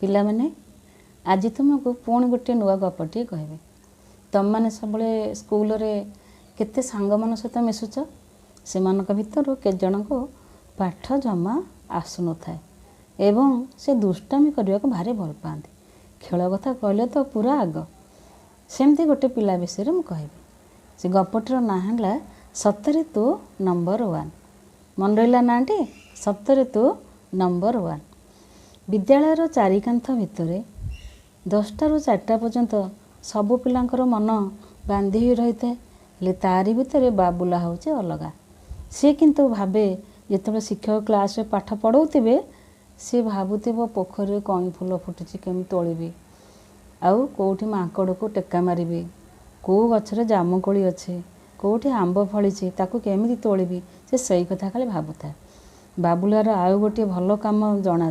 ପିଲାମାନେ ଆଜି ତୁମକୁ ପୁଣି ଗୋଟିଏ ନୂଆ ଗପଟିଏ କହିବି। ତମମାନେ ସବୁବେଳେ ସ୍କୁଲରେ କେତେ ସାଙ୍ଗମାନଙ୍କ ସହିତ ମିଶୁଛ, ସେମାନଙ୍କ ଭିତରୁ କେତେଜଣଙ୍କୁ ପାଠ ଜମା ଆସୁନଥାଏ ଏବଂ ସେ ଦୁଷ୍ଟାମି କରିବାକୁ ଭାରି ଭଲ ପାଆନ୍ତି। ଖେଳ କଥା କହିଲେ ତ ପୁରା ଆଗ। ସେମିତି ଗୋଟେ ପିଲା ବିଷୟରେ ମୁଁ କହିବି। ସେ ଗପଟିର ନାଁ ହେଲା ସତରେ ତୁ ନମ୍ବର ୱାନ୍। ମନେ ରହିଲା ନାଁଟି? ସତରେ ତୁ ନମ୍ବର ୱାନ୍। ବିଦ୍ୟାଳୟର ଚାରିକାନ୍ଥ ଭିତରେ 10ଟାରୁ 4ଟା ପର୍ଯ୍ୟନ୍ତ ସବୁ ପିଲାଙ୍କର ମନ ବାନ୍ଧି ହୋଇ ରହିଥାଏ। ହେଲେ ତାରି ଭିତରେ ବାବୁଲା ହେଉଛି ଅଲଗା। ସେ କିନ୍ତୁ ଭାବେ, ଯେତେବେଳେ ଶିକ୍ଷକ କ୍ଲାସରେ ପାଠ ପଢ଼ାଉଥିବେ ସେ ଭାବୁଥିବ ପୋଖରୀରେ କଇଁ ଫୁଲ ଫୁଟିଛି କେମିତି ତୋଳିବି, ଆଉ କେଉଁଠି ମାଙ୍କଡ଼କୁ ଟେକା ମାରିବି, କେଉଁ ଗଛରେ ଜାମୁକୋଳି ଅଛି, କେଉଁଠି ଆମ୍ବ ଫଳିଛି ତାକୁ କେମିତି ତୋଳିବି, ସେ ସେଇ କଥା ଖାଲି ଭାବୁଥାଏ। ବାବୁଲାର ଆଉ ଗୋଟିଏ ଭଲ କାମ ଜଣା।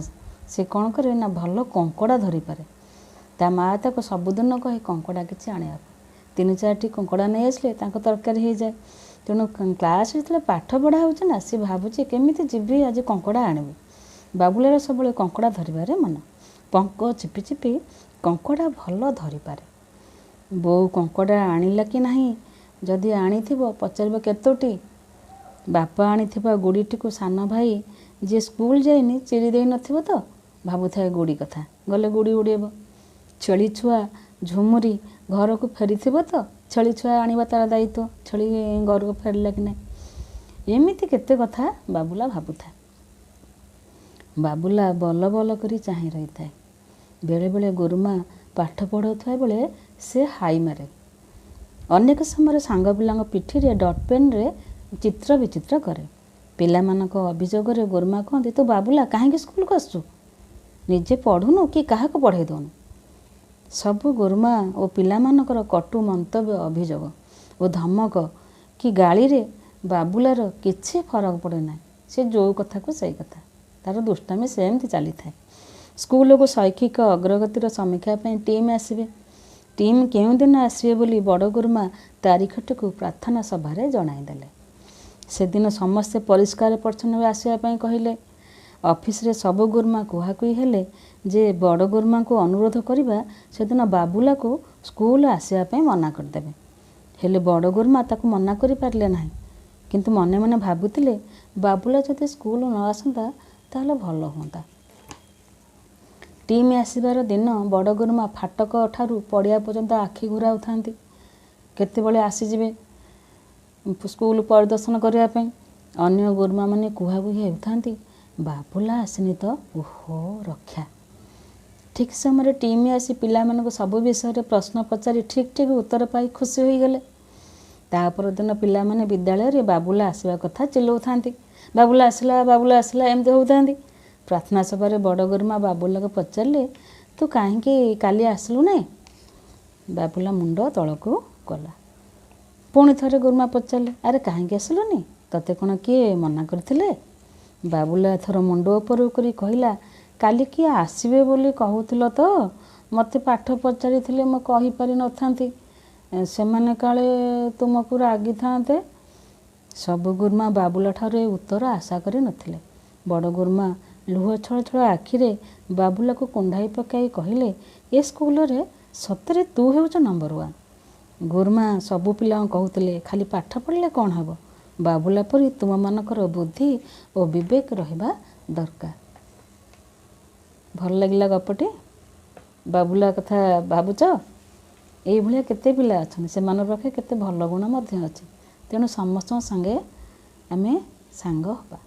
ସେ କ'ଣ କରେ ନା ଭଲ କଙ୍କଡ଼ା ଧରିପାରେ। ତା ମା' ତାକୁ ସବୁଦିନ କହେ କଙ୍କଡ଼ା କିଛି ଆଣିବା ପାଇଁ। 3-4ଟି କଙ୍କଡ଼ା ନେଇ ଆସିଲେ ତାଙ୍କ ତରକାରୀ ହେଇଯାଏ। ତେଣୁ କ୍ଲାସ୍ରେ ଯେତେବେଳେ ପାଠ ପଢ଼ା ହେଉଛି ନା, ସେ ଭାବୁଛି କେମିତି ଯିବି ଆଜି କଙ୍କଡ଼ା ଆଣିବି। ବାବୁଲାର ସବୁବେଳେ କଙ୍କଡ଼ା ଧରିବାରେ ମନ। ପଙ୍କ ଚିପି ଚିପି କଙ୍କଡ଼ା ଭଲ ଧରିପାରେ। ବୋଉ କଙ୍କଡ଼ା ଆଣିଲା କି ନାହିଁ, ଯଦି ଆଣିଥିବ ପଚାରିବ କେତୋଟି। ବାପା ଆଣିଥିବା ଗୁଡ଼ିଟିକୁ ସାନ ଭାଇ ଯିଏ ସ୍କୁଲ ଯାଇନି ଚିରି ଦେଇନଥିବ ତ, ଭାବୁଥାଏ ଗୁଡ଼ି କଥା, ଗଲେ ଗୁଡ଼ି ଉଡ଼େଇବ। ଛେଳି ଛୁଆ ଝୁମୁରି ଘରକୁ ଫେରିଥିବ ତ, ଛେଳି ଛୁଆ ଆଣିବା ତା'ର ଦାୟିତ୍ୱ, ଛେଳି ଘରକୁ ଫେରିଲା କି ନାହିଁ। ଏମିତି କେତେ କଥା ବାବୁଲା ଭାବୁଥାଏ। ବାବୁଲା ବଲ ବଲ କରି ଚାହିଁ ରହିଥାଏ। ବେଳେବେଳେ ଗୁରୁମା ପାଠ ପଢ଼ାଉଥିବା ବେଳେ ସେ ହାଇ ମାରେ। ଅନେକ ସମୟରେ ସାଙ୍ଗ ପିଲାଙ୍କ ପିଠିରେ ଡଟ୍ ପେନ୍ରେ ଚିତ୍ର ବିଚିତ୍ର କରେ। ପିଲାମାନଙ୍କ ଅଭିଯୋଗରେ ଗୁରୁମା କହନ୍ତି, ତୁ ବାବୁଲା କାହିଁକି ସ୍କୁଲକୁ ଆସୁଛୁ? ନିଜେ ପଢ଼ୁନୁ କି କାହାକୁ ପଢ଼େଇ ଦେଉନୁ? ସବୁ ଗୁରୁମା ଓ ପିଲାମାନଙ୍କର କଟୁ ମନ୍ତବ୍ୟ, ଅଭିଯୋଗ ଓ ଧମକ କି ଗାଳିରେ ବାବୁଲାର କିଛି ଫରକ ପଡ଼େ ନାହିଁ। ସେ ଯେଉଁ କଥାକୁ ସେଇ କଥା, ତା'ର ଦୁଷ୍ଟାମି ସେମିତି ଚାଲିଥାଏ। ସ୍କୁଲକୁ ଶୈକ୍ଷିକ ଅଗ୍ରଗତିର ସମୀକ୍ଷା ପାଇଁ ଟିମ୍ ଆସିବେ। ଟିମ୍ କେଉଁଦିନ ଆସିବେ ବୋଲି ବଡ଼ ଗୁରୁମା ତାରିଖଟିକୁ ପ୍ରାର୍ଥନା ସଭାରେ ଜଣାଇଦେଲେ। ସେଦିନ ସମସ୍ତେ ପରିଷ୍କାର ପରିଚ୍ଛନ୍ନ ହୋଇ ଆସିବା ପାଇଁ କହିଲେ। ଅଫିସରେ ସବୁ ଗୁରୁମା କୁହାକୁହି ହେଲେ ଯେ ବଡ଼ ଗୁରୁମାଙ୍କୁ ଅନୁରୋଧ କରିବା ସେଦିନ ବାବୁଲାକୁ ସ୍କୁଲ ଆସିବା ପାଇଁ ମନା କରିଦେବେ। ହେଲେ ବଡ଼ ଗୁରୁମା ତାକୁ ମନା କରିପାରିଲେ ନାହିଁ। କିନ୍ତୁ ମନେ ମନେ ଭାବୁଥିଲେ, ବାବୁଲା ଯଦି ସ୍କୁଲ ନ ଆସନ୍ତା ତାହେଲେ ଭଲ ହୁଅନ୍ତା। ଟିମ୍ ଆସିବାର ଦିନ ବଡ଼ ଗୁରୁମା ଫାଟକ ଠାରୁ ପଡ଼ିଆ ପର୍ଯ୍ୟନ୍ତ ଆଖି ଘୁରାଉଥାନ୍ତି। କେତେବେଳେ ଆସିଯିବେ ସ୍କୁଲ ପରିଦର୍ଶନ କରିବା ପାଇଁ। ଅନ୍ୟ ଗୁରୁମାମାନେ କୁହାକୁହି ହେଉଥାନ୍ତି, ବାବୁଲା ଆସିନି ତ, ଓହୋ ରକ୍ଷା। ଠିକ୍ ସମୟରେ ଟିମ୍ ଆସି ପିଲାମାନଙ୍କୁ ସବୁ ବିଷୟରେ ପ୍ରଶ୍ନ ପଚାରି ଠିକ୍ ଉତ୍ତର ପାଇ ଖୁସି ହୋଇଗଲେ। ତା ପରଦିନ ପିଲାମାନେ ବିଦ୍ୟାଳୟରେ ବାବୁଲା ଆସିବା କଥା ଚିଲଉଥାନ୍ତି। ବାବୁଲା ଆସିଲା ଏମିତି ହେଉଥାନ୍ତି। ପ୍ରାର୍ଥନା ସଭାରେ ବଡ଼ ଗୁରୁମା ବାବୁଲାକୁ ପଚାରିଲେ, ତୁ କାହିଁକି କାଲି ଆସିଲୁ ନାହିଁ? ବାବୁଲା ମୁଣ୍ଡ ତଳକୁ କଲା। ପୁଣି ଥରେ ଗୁରୁମା ପଚାରିଲେ, ଆରେ କାହିଁକି ଆସିଲୁନି? ତତେ କ'ଣ କିଏ ମନା କରିଥିଲେ? ବାବୁଲା ଏଥର ମୁଣ୍ଡ ଉପରକୁ କରି କହିଲା, କାଲି କିଏ ଆସିବେ ବୋଲି କହୁଥିଲ ତ, ମୋତେ ପାଠ ପଚାରିଥିଲେ ମୁଁ କହିପାରିନଥାନ୍ତି। ସେମାନେ କାଳେ ତୁମକୁ ରାଗିଥାନ୍ତେ। ସବୁ ଗୁରୁମା ବାବୁଲାଠାରୁ ଏ ଉତ୍ତର ଆଶା କରି ନଥିଲେ। ବଡ଼ ଗୁରୁମା ଲୁହ ଛଳ ଛଳ ଆଖିରେ ବାବୁଲାକୁ କୁଣ୍ଢାଇ ପକାଇ କହିଲେ, ଏ ସ୍କୁଲରେ ସତରେ ତୁ ହେଉଛ ନମ୍ବର ୱାନ୍। ଗୁରୁମା ସବୁ ପିଲାଙ୍କୁ କହୁଥିଲେ, ଖାଲି ପାଠ ପଢ଼ିଲେ କ'ଣ ହେବ? ବାବୁଲା ପରି ତୁମମାନଙ୍କର ବୁଦ୍ଧି ଓ ବିବେକ ରହିବା ଦରକାର। ଭଲ ଲାଗିଲା ଗପଟି? ବାବୁଲା କଥା ଭାବୁଛ? ଏଇଭଳିଆ କେତେ ପିଲା ଅଛନ୍ତି, ସେମାନଙ୍କ ପାଖରେ କେତେ ଭଲ ଗୁଣ ମଧ୍ୟ ଅଛି। ତେଣୁ ସମସ୍ତଙ୍କ ସାଙ୍ଗେ ଆମେ ସାଙ୍ଗ ହେବା।